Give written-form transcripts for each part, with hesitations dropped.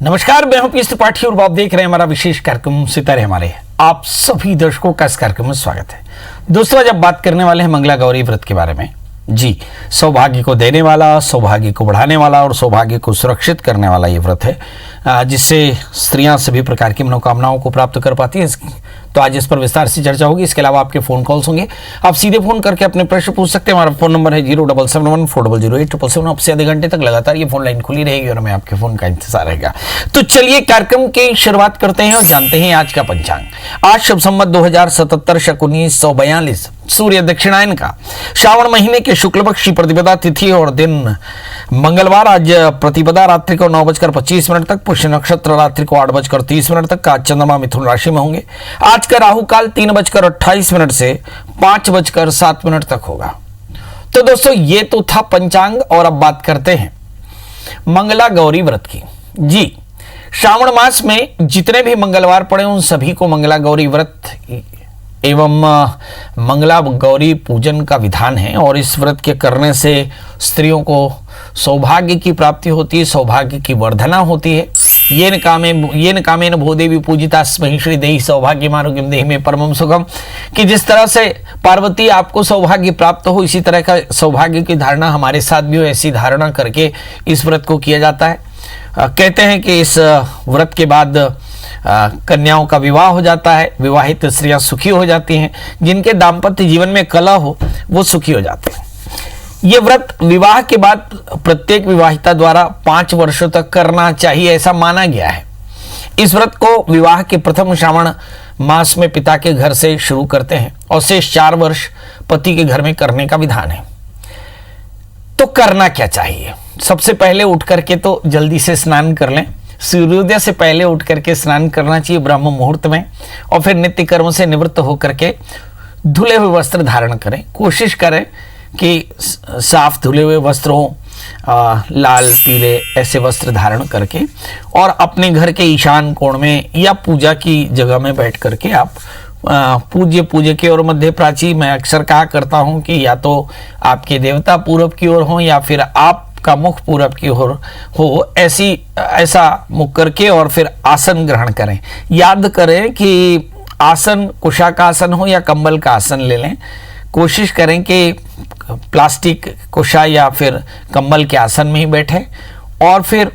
नमस्कार, मैं हूं पीएस त्रिपाठी और आप देख रहे हैं हमारा विशेष कार्यक्रम सितारे हमारे। आप सभी दर्शकों का इस कार्यक्रम में स्वागत है। दोस्तों, आज आप बात करने वाले हैं मंगला गौरी व्रत के बारे में। जी, सौभाग्य को देने वाला, सौभाग्य को बढ़ाने वाला और सौभाग्य को सुरक्षित करने वाला ये व्रत है, जिससे स्त्रियां सभी प्रकार की मनोकामनाओं को प्राप्त कर पाती हैं। तो आज इस पर विस्तार से चर्चा होगी। इसके अलावा आपके फोन कॉल्स होंगे, आप सीधे फोन करके अपने प्रश्न पूछ सकते हैं। हमारा फोन नंबर है 07714008777। आपसे आधे घंटे तक लगातार ये फोन लाइन खुली रहेगी और हमें आपके फोन का इंतजार रहेगा। तो चलिए कार्यक्रम की शुरुआत करते हैं और जानते हैं आज का पंचांग। आज शुभ संवत 2077 शक 1942 सूर्य दक्षिणायन का श्रावण महीने के शुक्ल पक्ष की प्रतिपदा तिथि और दिन मंगलवार। आज प्रतिपदा रात्रि को 9:25 तक, पुष्य नक्षत्र रात्रि को 8:30 तक का चंद्रमा मिथुन राशि में होंगे। आज का राहु काल 3:28 से 5:07 तक होगा। तो दोस्तों, ये तो था पंचांग और अब बात करते हैं मंगला गौरी व्रत की। जी, श्रावण मास में जितने भी मंगलवार पड़े उन सभी को मंगला गौरी व्रत एवं मंगला गौरी पूजन का विधान है और इस व्रत के करने से स्त्रियों को सौभाग्य की प्राप्ति होती है, सौभाग्य की वर्धना होती है। येन कामेन भूदेवी पूजिता स्महि श्री देहि सौभाग्यमारोग्यम देहि में परमं सुखम, कि जिस तरह से पार्वती आपको सौभाग्य प्राप्त हो, इसी तरह का सौभाग्य की धारणा हमारे साथ भी हो, ऐसी धारणा करके इस व्रत को किया जाता है। कहते हैं कि इस व्रत के बाद कन्याओं का विवाह हो जाता है, विवाहित स्त्रियां सुखी हो जाती हैं, जिनके दाम्पत्य जीवन में कलह हो वो सुखी हो जाते हैं। ये व्रत विवाह के बाद प्रत्येक विवाहिता द्वारा 5 वर्षों तक करना चाहिए, ऐसा माना गया है। इस व्रत को विवाह के प्रथम श्रावण मास में पिता के घर से शुरू करते हैं और शेष 4 वर्ष पति के घर में करने का विधान है। तो करना क्या चाहिए? सबसे पहले उठ करके तो जल्दी से स्नान कर लें। सूर्योदय से पहले उठ करके स्नान करना चाहिए ब्रह्म मुहूर्त में, और फिर नित्य कर्म से निवृत्त होकर के धुले हुए वस्त्र धारण करें। कोशिश करें कि साफ धुले हुए वस्त्र हो, लाल पीले ऐसे वस्त्र धारण करके, और अपने घर के ईशान कोण में या पूजा की जगह में बैठ करके आप पूज्य के और मध्य प्राची, मैं अक्सर कहा करता हूं कि या तो आपके देवता पूर्व की ओर हो या फिर आपका मुख पूरब की ओर हो, ऐसा मुख करके और फिर आसन ग्रहण करें। याद करें कि आसन कुशा का आसन हो या कंबल का आसन ले लें। कोशिश करें कि प्लास्टिक कुशा या फिर कंबल के आसन में ही बैठे, और फिर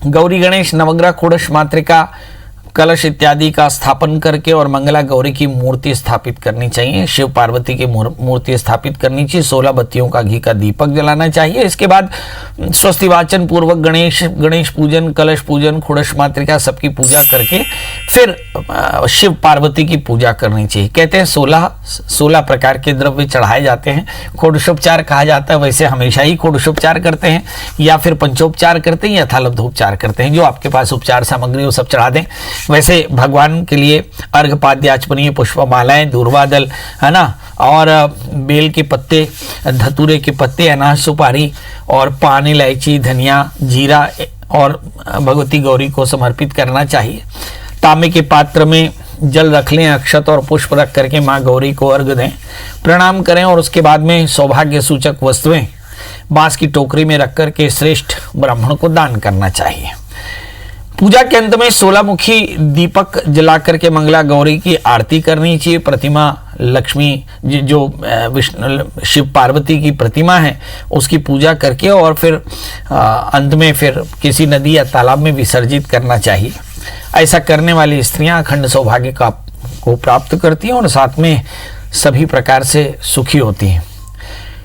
गौरी गणेश नवग्रह षोडश मातृका कलश इत्यादि का स्थापन करके और मंगला गौरी की मूर्ति स्थापित करनी चाहिए। शिव पार्वती की मूर्ति स्थापित करनी चाहिए। 16 बत्तियों का घी का दीपक जलाना चाहिए। इसके बाद स्वस्ति वाचन पूर्वक गणेश पूजन, कलश पूजन, षोडश मातृका सबकी पूजा करके फिर शिव पार्वती की पूजा करनी चाहिए। कहते हैं 16 प्रकार के द्रव्य चढ़ाए जाते हैं। षोडशोपचार कहा जाता है। वैसे हमेशा ही षोडशोपचार करते हैं या फिर पंचोपचार करते हैं या यथालब्धोपचार करते हैं। जो आपके पास उपचार सामग्री वो सब चढ़ा दें। वैसे भगवान के लिए अर्घपाद्य, आचमनीय, पुष्पमालाएं, दूर्वादल, है ना, और बेल के पत्ते, धतूरे के पत्ते, अनाज, सुपारी और पान, इलायची, धनिया, जीरा और भगवती गौरी को समर्पित करना चाहिए। तांबे के पात्र में जल रख लें, अक्षत और पुष्प रख करके माँ गौरी को अर्घ दें, प्रणाम करें और उसके बाद में सौभाग्य सूचक वस्तुएं बांस की टोकरी में रख करके श्रेष्ठ ब्राह्मण को दान करना चाहिए। पूजा के अंत में 16 मुखी दीपक जला करके मंगला गौरी की आरती करनी चाहिए। प्रतिमा लक्ष्मी, जो विष्णु शिव पार्वती की प्रतिमा है, उसकी पूजा करके और फिर अंत में फिर किसी नदी या तालाब में विसर्जित करना चाहिए। ऐसा करने वाली स्त्रियां अखंड सौभाग्य को प्राप्त करती हैं और साथ में सभी प्रकार से सुखी होती हैं।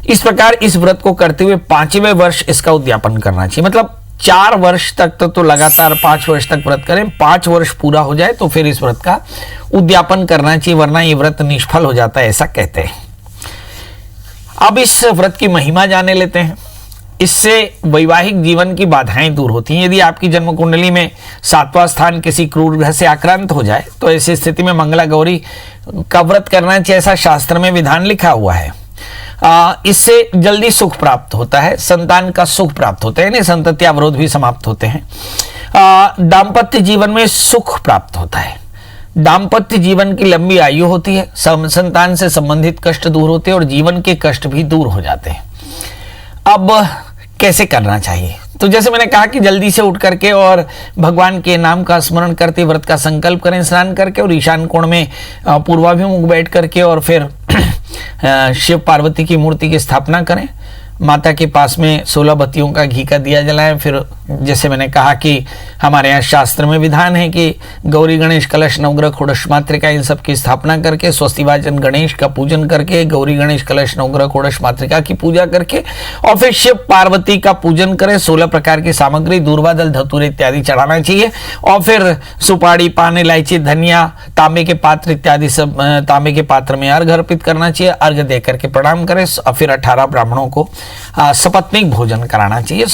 इस प्रकार इस व्रत को करते हुए 5वें वर्ष इसका उद्यापन करना चाहिए। मतलब 4 वर्ष तक तो लगातार 5 वर्ष तक व्रत करें। 5 वर्ष पूरा हो जाए तो फिर इस व्रत का उद्यापन करना चाहिए, वरना ये व्रत निष्फल हो जाता है, ऐसा कहते हैं। अब इस व्रत की महिमा जाने लेते हैं। इससे वैवाहिक जीवन की बाधाएं दूर होती हैं। यदि आपकी जन्म कुंडली में 7वां स्थान किसी क्रूर ग्रह से आक्रांत हो जाए तो ऐसी स्थिति में मंगला गौरी का व्रत करना चाहिए, ऐसा शास्त्र में विधान लिखा हुआ है। इससे जल्दी सुख प्राप्त होता है, संतान का सुख प्राप्त होता है, यानी संतति अवरोध भी समाप्त होते हैं। दाम्पत्य जीवन में सुख प्राप्त होता है। दाम्पत्य जीवन की लंबी आयु होती है। संतान से संबंधित कष्ट दूर होते हैं और जीवन के कष्ट भी दूर हो जाते हैं। अब कैसे करना चाहिए? तो जैसे मैंने कहा कि जल्दी से उठ करके और भगवान के नाम का स्मरण करते व्रत का संकल्प करें, स्नान करके और ईशान कोण में पूर्वाभिमुख बैठ करके और फिर शिव पार्वती की मूर्ति की स्थापना करें। माता के पास में 16 बत्तियों का घी का दिया जलाएं। फिर जैसे मैंने कहा कि हमारे यहाँ शास्त्र में विधान है कि गौरी गणेश कलश नवग्रह षोडश मातृका इन सब की स्थापना करके, स्वस्तिवाचन गणेश का पूजन करके, गौरी गणेश कलश नवग्रह षोडश मातृका की पूजा करके और फिर शिव पार्वती का पूजन करें। 16 प्रकार की सामग्री दूर्वा दल धतूरे इत्यादि चढ़ाना चाहिए और फिर सुपारी, पान, इलायची, धनिया, तांबे के पात्र इत्यादि सब तांबे के पात्र में अर्घ अर्पित करना चाहिए। अर्घ दे करके प्रणाम करें और फिर 18 ब्राह्मणों को सपत्नीक भोजन कराना चाहिए।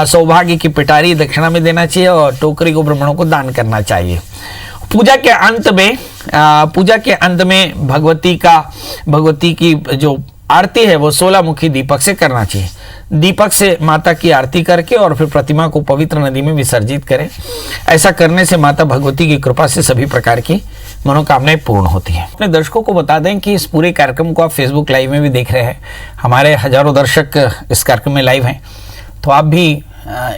सौभाग्य की पिटारी दक्षिणा में देना चाहिए और टोकरी को ब्राह्मणों को दान करना चाहिए। पूजा के अंत में भगवती की जो आरती है वो 16 मुखी दीपक से करना चाहिए। दीपक से माता की आरती करके और फिर प्रतिमा को पवित्र नदी में विसर्जित करें। ऐसा करने से माता भगवती की कृपा से सभी प्रकार की मनोकामनाएं पूर्ण होती हैं। अपने दर्शकों को बता दें कि इस पूरे कार्यक्रम को आप फेसबुक लाइव में भी देख रहे हैं। हमारे हजारों दर्शक इस कार्यक्रम में लाइव हैं, तो आप भी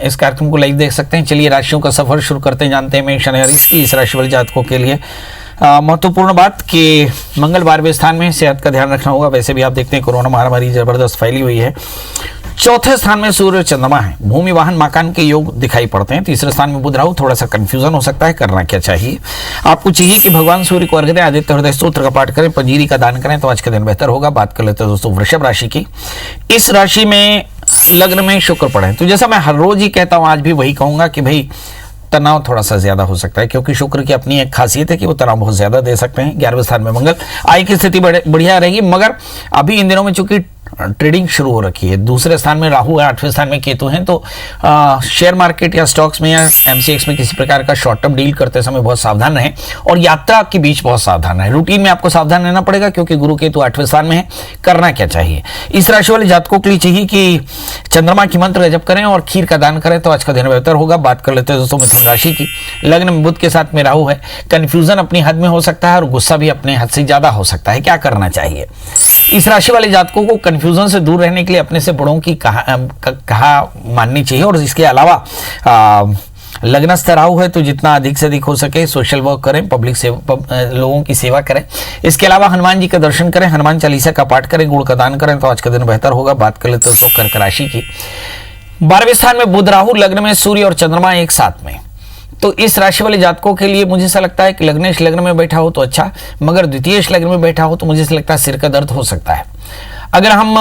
इस कार्यक्रम को लाइव देख सकते हैं। चलिए राशियों का सफर शुरू करते हैं। जानते हैं मेष और वृष की इस राशि वाले जातकों के लिए महत्वपूर्ण बात कि मंगल 12वें स्थान में, सेहत का ध्यान रखना होगा। वैसे भी आप देखते हैं कोरोना महामारी जबरदस्त फैली हुई है। चौथे स्थान में सूर्य और चंद्रमा है। भूमि वाहन मकान के योग दिखाई पड़ते हैं। तीसरे स्थान में बुध राहु। थोड़ा सा कंफ्यूजन हो सकता है, करना क्या चाहिए। आपको चाहिए कि भगवान सूर्य को अर्घ्य दें, आदित्य हृदय स्तोत्र का पाठ करें, पंजीरी का दान करें, तो आज का दिन बेहतर होगा। बात कर लेते हैं दोस्तों वृषभ राशि की। इस राशि में लग्न में शुक्र पड़े, तो जैसा मैं हर रोज ही कहता हूं आज भी वही कहूंगा कि भाई तनाव थोड़ा सा ज्यादा हो सकता है, क्योंकि शुक्र की अपनी एक खासियत है कि वो तनाव बहुत ज्यादा दे सकते हैं। 11वें स्थान में मंगल, आय की स्थिति बढ़िया रहेगी, मगर अभी इन दिनों में चूंकि ट्रेडिंग शुरू हो रखी है। दूसरे स्थान में राहु है, 8वें स्थान में केतु हैं, तो शेयर मार्केट या स्टॉक्स में या एमसीएक्स में किसी प्रकार का शॉर्ट टर्म डील करते समय बहुत सावधान रहें और यात्रा के बीच बहुत सावधान रहें। रूटीन में आपको सावधान रहना पड़ेगा क्योंकि गुरु केतु 8वें स्थान में है। करना क्या चाहिए इस राशि वाले जातकों के लिए? चाहिए कि चंद्रमा की मंत्र जप करें और खीर का दान करें, तो आज का दिन बेहतर होगा। बात कर लेते हैं दोस्तों मिथुन राशि की। लग्न में बुध के साथ में राहु है। कंफ्यूजन अपनी हद में हो सकता है और गुस्सा भी अपने हद से ज्यादा हो सकता है। क्या करना चाहिए इस राशि वाले जातकों को? कंफ्यूजन से दूर रहने के लिए अपने से बड़ों की कहा माननी चाहिए और इसके अलावा लग्नस्थ राहु है तो जितना अधिक से अधिक हो सके सोशल वर्क करें, लोगों की सेवा करें। इसके अलावा हनुमान जी का दर्शन करें, हनुमान चालीसा का पाठ करें, गुड़ का दान करें, तो आज का दिन बेहतर होगा। बात कर लेते हैं कर्क राशि की। 12वें स्थान में बुध राहु, लग्न में सूर्य और चंद्रमा एक साथ में, तो इस राशि वाले जातकों के लिए मुझे ऐसा लगता है कि लग्नेश लग्न में बैठा हो तो अच्छा, मगर द्वितीयेश लग्न में बैठा हो तो मुझे ऐसा लगता है सिर का दर्द हो सकता है। अगर हम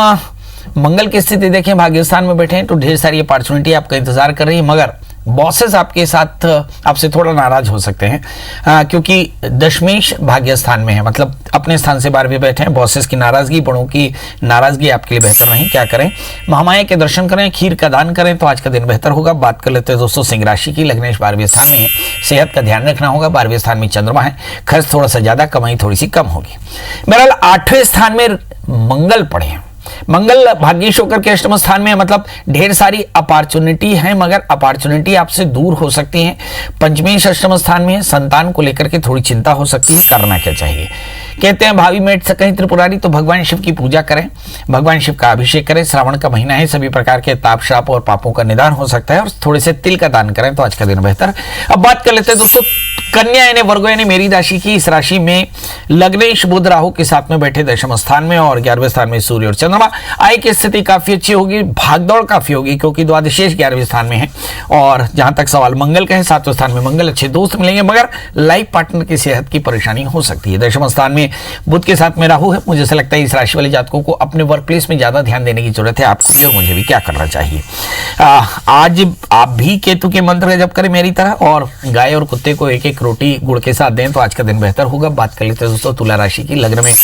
मंगल की स्थिति देखें, भाग्यस्थान में बैठे हैं, तो ढेर सारी अपॉर्चुनिटी आपका इंतजार कर रही है, मगर बॉसेस आपके साथ आपसे थोड़ा नाराज हो सकते हैं क्योंकि दशमेश भाग्यस्थान में है, मतलब अपने स्थान से बाहर भी बैठे हैं। बॉसेस की नाराजगी, बड़ों की नाराजगी आपके लिए बेहतर नहीं। क्या करें? महामाया के दर्शन करें, खीर का दान करें, तो आज का दिन बेहतर होगा। बात कर लेते हैं दोस्तों सिंह राशि की। लग्नेश 12वें स्थान में है, सेहत का ध्यान रखना होगा। 12वें स्थान में चंद्रमा है, खर्च थोड़ा सा ज्यादा, कमाई थोड़ी सी कम होगी। बहरहाल 8वें स्थान में मंगल पड़े हैं। मंगल भाग्येश होकर के अष्टम स्थान में है, मतलब ढेर सारी अपॉर्चुनिटी है, मगर अपॉर्चुनिटी आपसे दूर हो सकती है। पंचमेश अष्टम स्थान में है, संतान को लेकर के थोड़ी चिंता हो सकती है। करना क्या चाहिए? कहते हैं भावी मेट सकें त्रिपुरारी, तो भगवान शिव की पूजा करें, भगवान शिव का अभिषेक करें। श्रावण का महीना है, सभी प्रकार के ताप श्राप और पापों का निदान हो सकता है और थोड़े से तिल का दान करें, तो आज का दिन बेहतर। अब बात कर लेते हैं दोस्तों कन्या यानी वर्गो यानी मेरी राशि की। इस राशि में लग्नेश बुध राहु के साथ में बैठे दशम स्थान में और 11वें स्थान में सूर्य और चंद्रमा। आय की स्थिति काफी अच्छी होगी, भागदौड़ काफी होगी क्योंकि द्वादशेश 11वें स्थान में है। और जहां तक सवाल मंगल का है, 7वें स्थान में मंगल, अच्छे दोस्त मिलेंगे, मगर लाइफ पार्टनर की सेहत की परेशानी हो सकती है। दशम स्थान में बुध के साथ में राहु है। मुझे ऐसा लगता है इस राशि वाले जातकों को अपने वर्क प्लेस में ज्यादा ध्यान देने की जरूरत है, आपको भी और मुझे भी। क्या करना चाहिए? आज आप भी केतु के मंत्र का जप करें मेरी तरह, और गाय और कुत्ते को एक एक रोटी गुड़ के साथ दें, तो आज का दिन बेहतर होगा। बात कर लेते हैं दोस्तों तुला राशि की। लग्न में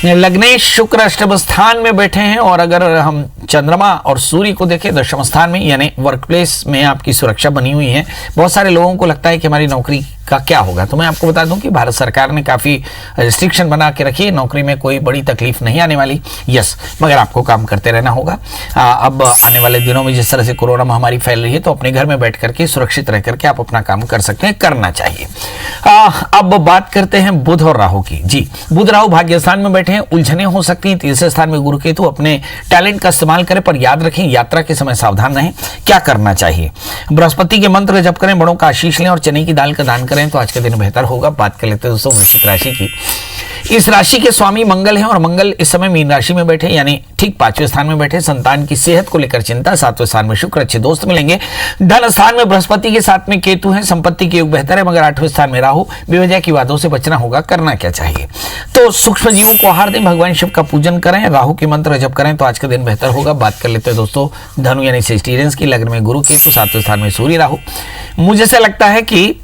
लग्नेश शुक्र अष्टम स्थान में बैठे हैं और अगर हम चंद्रमा और सूर्य को देखें दशम स्थान में, यानी वर्क प्लेस में आपकी सुरक्षा बनी हुई है। बहुत सारे लोगों को लगता है कि हमारी नौकरी का क्या होगा, तो मैं आपको बता दूं कि भारत सरकार ने काफी रिस्ट्रिक्शन बना के रखी है, नौकरी में कोई बड़ी तकलीफ नहीं आने वाली। यस, मगर आपको काम करते रहना होगा। अब आने वाले दिनों में जिस तरह से कोरोना महामारी फैल रही है, तो अपने घर में बैठ करके सुरक्षित रह करके आप अपना काम कर सकते हैं, करना चाहिए। अब बात करते हैं बुध और राहु की। जी, बुध राहु भाग्यस्थान में बैठे बैठे हैं, उलझने हो सकती हैं। तीसरे स्थान में गुरु केतु, अपने टैलेंट का इस्तेमाल करें, पर याद रखें यात्रा के समय सावधान रहें। क्या करना चाहिए? बृहस्पति के मंत्र जप करें, बड़ों का आशीष लें और चने की दाल का दान करें तो आज का दिन बेहतर होगा। बात कर लेते हैं दोस्तों वृश्चिक राशि की। इस राशि के स्वामी मंगल हैं और मंगल इस समय मीन राशि में बैठे, यानी ठीक 5वें स्थान में बैठे। संतान की सेहत को लेकर चिंता। 7वें स्थान में शुक्र, अच्छे दोस्त मिलेंगे। धन स्थान में बृहस्पति के साथ में केतु है, संपत्ति के योग बेहतर है, मगर 8वें स्थान में राहु। बेवजह की बातों से बचना होगा। करना क्या चाहिए? तो सूक्ष्म जीवों को आहार दें, भगवान शिव का पूजन करें, राहु के मंत्र जप करें तो आज का दिन बेहतर होगा। बात कर लेते हैं दोस्तों धनु यानी सेजिटेरियंस की। लग्न में गुरु केतु, 7वें स्थान में सूर्य राहु। मुझे से लगता है कि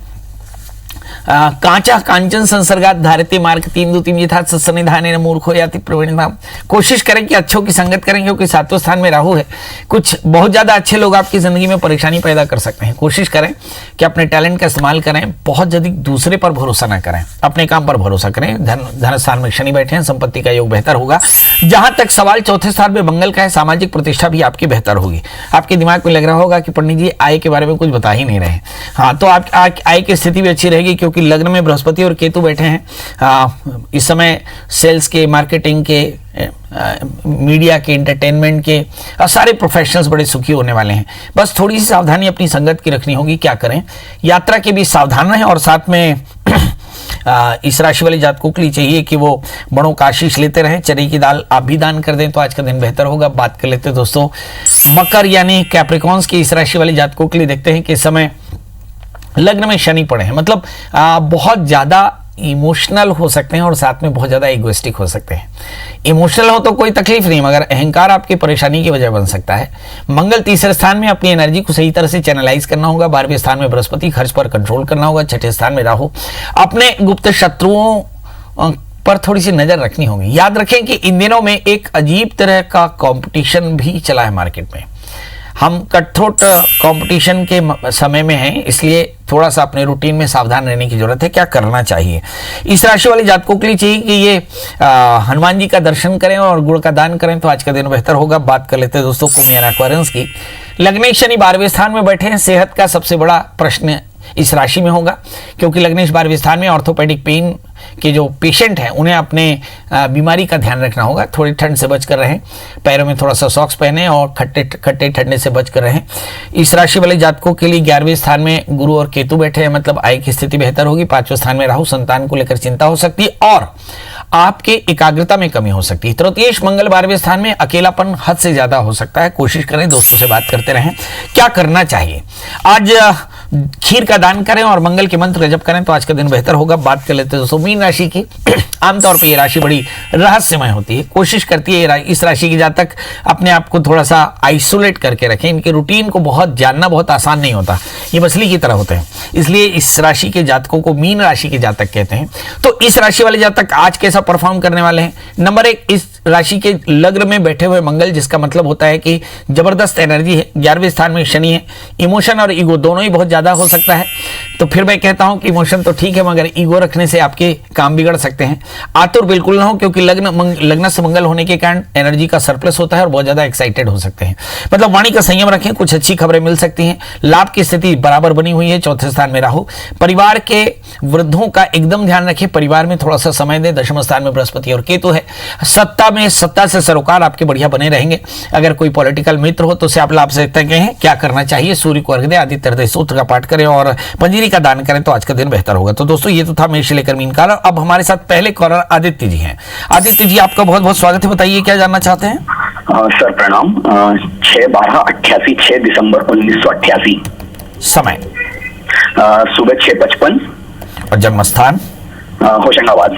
कांचा कांचन संसर्गात धारते मार्ग 3-2-3 यथार्थ सत्सन्निधानेन मूर्खो याति प्रवीणता। कोशिश करें कि अच्छों की संगत करें, क्योंकि 7वें स्थान में राहु है। कुछ बहुत ज्यादा अच्छे लोग आपकी जिंदगी में परेशानी पैदा कर सकते हैं। कोशिश करें कि अपने टैलेंट का इस्तेमाल करें, बहुत जल्दी दूसरे पर भरोसा ना करें, अपने काम पर भरोसा करें। धन स्थान में शनि बैठे हैं, संपत्ति का योग बेहतर होगा। जहां तक सवाल चौथे स्थान में मंगल का है, सामाजिक प्रतिष्ठा भी आपकी बेहतर होगी। आपके दिमाग में लग रहा होगा कि पंडित जी आय के बारे में कुछ बता ही नहीं रहे। हाँ, तो आप आय की स्थिति भी अच्छी रहेगी, क्योंकि लग्न में बृहस्पति और केतु बैठे हैं। इस समय सेल्स के, मार्केटिंग के, मीडिया के, एंटरटेनमेंट के सारे प्रोफेशनल्स बड़े सुखी होने वाले हैं। बस थोड़ी सी सावधानी अपनी संगत की रखनी होगी। क्या करें? यात्रा के भी सावधान रहें और साथ में इस राशि वाले जातकों के लिए चाहिए कि वो बड़ों का आशीष लेते रहें। चने की दाल आप भी दान कर दें तो आज का दिन बेहतर होगा। बात कर लेते हैं दोस्तों मकर यानी कैप्रिकॉन्स की। इस राशि वाले जातकों के लिए देखते हैं कि इस समय लग्न में शनि पड़े हैं, मतलब बहुत ज्यादा इमोशनल हो सकते हैं और साथ में बहुत ज्यादा इगोइस्टिक हो सकते हैं। इमोशनल हो तो कोई तकलीफ नहीं, मगर अहंकार आपकी परेशानी की वजह बन सकता है। मंगल तीसरे स्थान में, अपनी एनर्जी को सही तरह से चैनलाइज करना होगा। 12वें स्थान में बृहस्पति, खर्च पर कंट्रोल करना होगा। 6ठे स्थान में राहु, अपने गुप्त शत्रुओं पर थोड़ी सी नजर रखनी होगी। याद रखें कि इन दिनों में एक अजीब तरह का कंपटीशन भी चला है मार्केट में। हम कठोर कंपटीशन के समय में हैं, इसलिए थोड़ा सा अपने रूटीन में सावधान रहने की जरूरत है। क्या करना चाहिए? इस राशि वाले जातकों के लिए चाहिए कि ये हनुमान जी का दर्शन करें और गुड़ का दान करें तो आज का दिन बेहतर होगा। बात कर लेते हैं दोस्तों कुंभ यानी एक्वेरियंस की। लग्नेश शनि 12वें स्थान में बैठे हैं। सेहत का सबसे बड़ा प्रश्न इस राशि में होगा, क्योंकि लग्नेश 12वें स्थान में ऑर्थोपेडिक पेन के जो पेशेंट हैं उन्हें अपने बीमारी का ध्यान रखना होगा। थोड़ी ठंड से बचकर रहें, पैरों में थोड़ा सा सॉक्स पहने और खट्टे ठंडे से बचकर रहें। इस राशि वाले जातकों के लिए 11वें स्थान में गुरु और केतु बैठे हैं, मतलब आय की स्थिति बेहतर होगी। 5वें स्थान में राहु, संतान को लेकर चिंता हो सकती है और आपके एकाग्रता में कमी हो सकती है। तृतीयेश मंगल 12वें स्थान में, अकेलापन हद से ज्यादा हो सकता है। कोशिश करें दोस्तों से बात करते रहें। क्या करना चाहिए? आज खीर का दान करें और मंगल के मंत्र जप करें तो आज का दिन बेहतर होगा। बात कर लेते हैं दोस्तों मीन राशि की। आमतौर पर यह राशि बड़ी रहस्यमय होती है। कोशिश करती है इस राशि की जातक अपने आप को थोड़ा सा आइसोलेट करके रखें। इनके रूटीन को बहुत जानना बहुत आसान नहीं होता, ये मछली की तरह होते हैं, इसलिए इस राशि के जातकों को मीन राशि के जातक कहते हैं। तो इस राशि वाले जातक आज कैसा परफॉर्म करने वाले हैं? नंबर 1, इस राशि के लग्न में बैठे हुए मंगल, जिसका मतलब होता है कि जबरदस्त एनर्जी है। 11वें स्थान में शनि है। इमोशन और ईगो दोनों ही बहुत ज्यादा हो सकता है। तो फिर मैं कहता हूं कि इमोशन तो ठीक है, मगर ईगो रखने से आपके काम बिगड़ सकते हैं। आतुर बिल्कुल ना हो, क्योंकि लग्न से मंगल होने के कारण एनर्जी का सरप्लस होता है और बहुत ज्यादा एक्साइटेड हो सकते हैं। मतलब वाणी का संयम रखें, कुछ अच्छी खबरें मिल सकती हैं। लाभ की स्थिति बराबर बनी हुई है। 4थे स्थान में राहु। परिवार के वृद्धों का एकदम ध्यान रखें, परिवार में थोड़ा सा समय दें। 10वें स्थान में बृहस्पति और केतु है। सत्ता से सरोकार आपके बढ़िया बने रहेंगे। अगर कोई पॉलिटिकल मित्र हो तो उसे आप लाभ सकते हैं। क्या करना चाहिए? सूर्य को अर्घ्य दें, आदित्य हृदय सूत्र का पाठ करें और पंजीरी का दान करें तो आज का दिन बेहतर होगा। तो दोस्तों ये तो था मेष लेकर मीन का। अब हमारे साथ पहले कॉलर आदित्य जी हैं। आदित्य जी, आपका बहुत बहुत स्वागत है। बताइए क्या जानना चाहते हैं? सर प्रणाम। 6/12/88, 6 दिसंबर 1988। समय? सुबह 6:55। और जन्म स्थान? होशंगाबाद।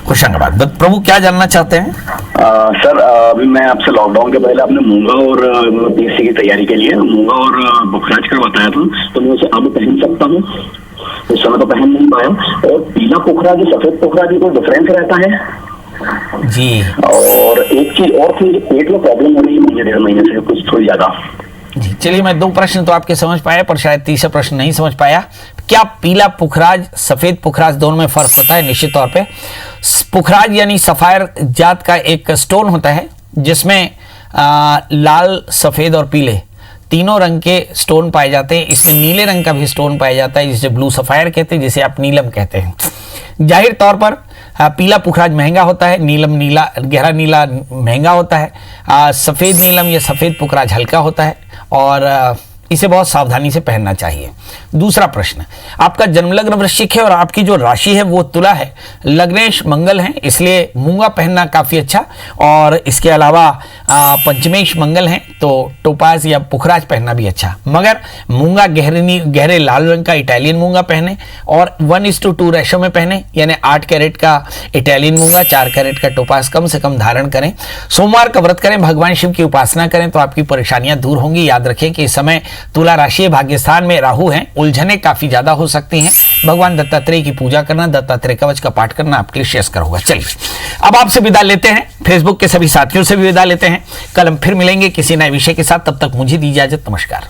होशंगाबाद। प्रभु क्या जानना चाहते हैं? सर अभी मैं आपसे लॉकडाउन के पहले आपने मूंगा और पीएससी की तैयारी के लिए मूंगा और बुखराज का बताया था, तो मैं उसे अब पहन सकता हूँ? उस समय तो पहन नहीं पाया। और पीला पोखरा जो सफेद पोखरा जी, कोई डिफरेंस रहता है जी? और एक चीज और थी, पेट में प्रॉब्लम हो रही है मुझे 1.5 महीने से, कुछ थोड़ी ज्यादा। जी चलिए, मैं 2 प्रश्न तो आपके समझ पाया, पर शायद तीसरा प्रश्न नहीं समझ पाया। क्या पीला पुखराज सफेद पुखराज दोनों में फर्क पता है? निश्चित तौर पे पुखराज यानी सफायर जात का एक स्टोन होता है, जिसमें लाल, सफेद और पीले तीनों रंग के स्टोन पाए जाते हैं। इसमें नीले रंग का भी स्टोन पाया जाता है, जिसे ब्लू सफायर कहते हैं, जिसे आप नीलम कहते हैं। जाहिर तौर पर पीला पुखराज महंगा होता है, नीलम नीला गहरा नीला महंगा होता है, सफ़ेद नीलम या सफ़ेद पुखराज हल्का होता है और इसे बहुत सावधानी से पहनना चाहिए। दूसरा प्रश्न, आपका जन्म लग्न वृश्चिक है और आपकी जो राशि है वो तुला है, लग्नेश मंगल हैं, इसलिए मूंगा पहनना काफ़ी अच्छा, और इसके अलावा पंचमेश मंगल हैं तो टोपाज या पुखराज पहनना भी अच्छा, मगर मूंगा गहरे लाल रंग का इटालियन मूंगा पहने और 1:2 रेशो में पहने, यानी 8 कैरेट का इटालियन मूंगा, 4 कैरेट का टोपाज कम से कम धारण करें। सोमवार का व्रत करें, भगवान शिव की उपासना करें तो आपकी परेशानियां दूर होंगी। याद रखें कि इस समय तुला राशि भाग्यस्थान में राहु हैं, उलझने काफी ज्यादा हो सकती हैं। भगवान दत्तात्रेय की पूजा करना, दत्तात्रेय कवच का पाठ करना आपके लिए श्रेयस्कर होगा। चलिए अब आपसे विदा लेते हैं, फेसबुक के सभी साथियों से भी विदा लेते हैं। कल हम फिर मिलेंगे किसी नए विषय के साथ, तब तक मुझे दी इजाजत। नमस्कार।